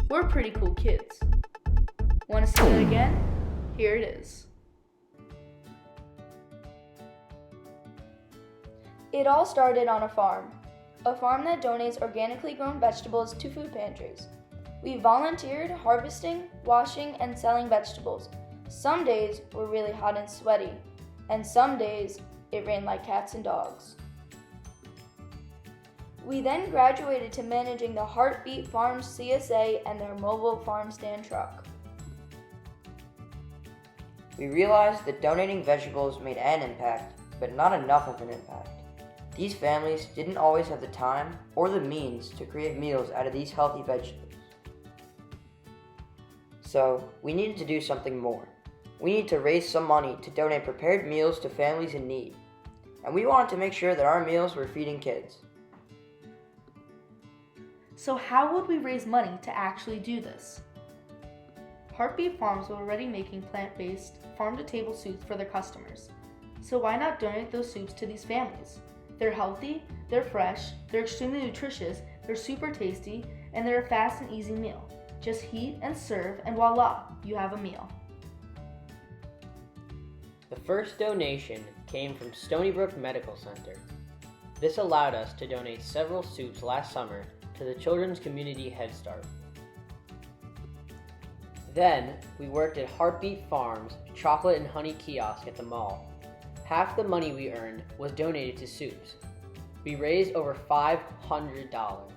We're pretty cool kids. Want to see that again? Here it is. It all started on a farm that donates organically grown vegetables to food pantries. We volunteered harvesting, washing, and selling vegetables. Some days were really hot and sweaty, and some days it rained like cats and dogs. We then graduated to managing the Heartbeat Farms CSA and their mobile farm stand truck. We realized that donating vegetables made an impact, but not enough of an impact. These families didn't always have the time or the means to create meals out of these healthy vegetables. So, we needed to do something more. We needed to raise some money to donate prepared meals to families in need. And we wanted to make sure that our meals were feeding kids. So how would we raise money to actually do this? Heartbeat Farms were already making plant-based, farm-to-table soups for their customers. So why not donate those soups to these families? They're healthy, they're fresh, they're extremely nutritious, they're super tasty, and they're a fast and easy meal. Just heat and serve, and voila, you have a meal. The first donation came from Stony Brook Medical Center. This allowed us to donate several soups last summer to the Children's Community Head Start. Then, we worked at Heartbeat Farms' chocolate and honey kiosk at the mall. Half the money we earned was donated to soups. We raised over $500.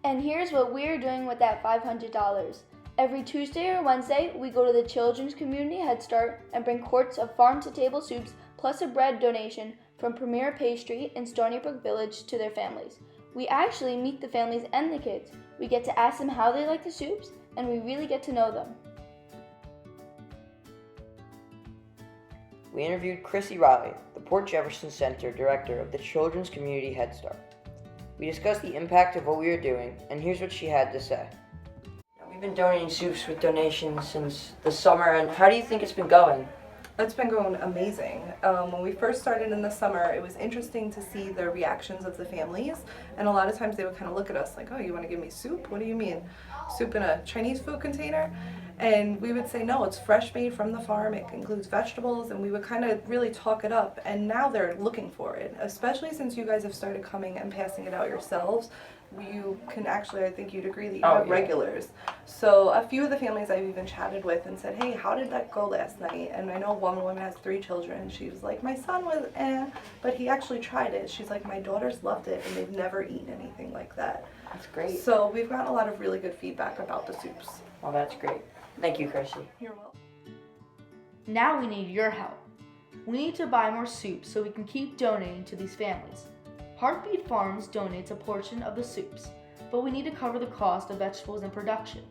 And here's what we're doing with that $500. Every Tuesday or Wednesday, we go to the Children's Community Head Start and bring quarts of farm-to-table soups plus a bread donation from Premier Pastry in Stony Brook Village to their families. We actually meet the families and the kids. We get to ask them how they like the soups, and we really get to know them. We interviewed Chrissy Riley, the Port Jefferson Center Director of the Children's Community Head Start. We discussed the impact of what we were doing, and here's what she had to say. We've been donating soups with donations since the summer, and how do you think it's been going? It's been going amazing. When we first started in the summer, it was interesting to see the reactions of the families, and a lot of times they would kind of look at us like, oh, you want to give me soup? What do you mean? Soup in a Chinese food container? And we would say, no, it's fresh made from the farm, it includes vegetables, and we would kind of really talk it up, and now they're looking for it, especially since you guys have started coming and passing it out yourselves. You can actually, I think you'd agree that you have regulars. So a few of the families I've even chatted with and said, hey, how did that go last night? And I know one woman has 3 children. She was like, my son was but he actually tried it. She's like, my daughters loved it, and they've never eaten anything like that. That's great. So we've gotten a lot of really good feedback about the soups. Oh, that's great. Thank you, Chrissy. You're welcome. Now we need your help. We need to buy more soups so we can keep donating to these families. Heartbeat Farms donates a portion of the soups, but we need to cover the cost of vegetables and production.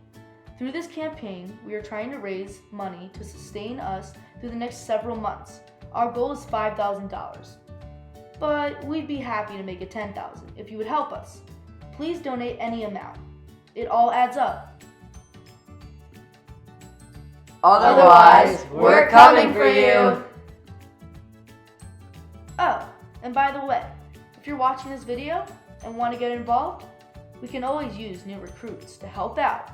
Through this campaign, we are trying to raise money to sustain us through the next several months. Our goal is $5,000, but we'd be happy to make it $10,000 if you would help us. Please donate any amount. It all adds up. Otherwise, we're coming for you! Oh, and by the way, if you're watching this video and want to get involved, we can always use new recruits to help out.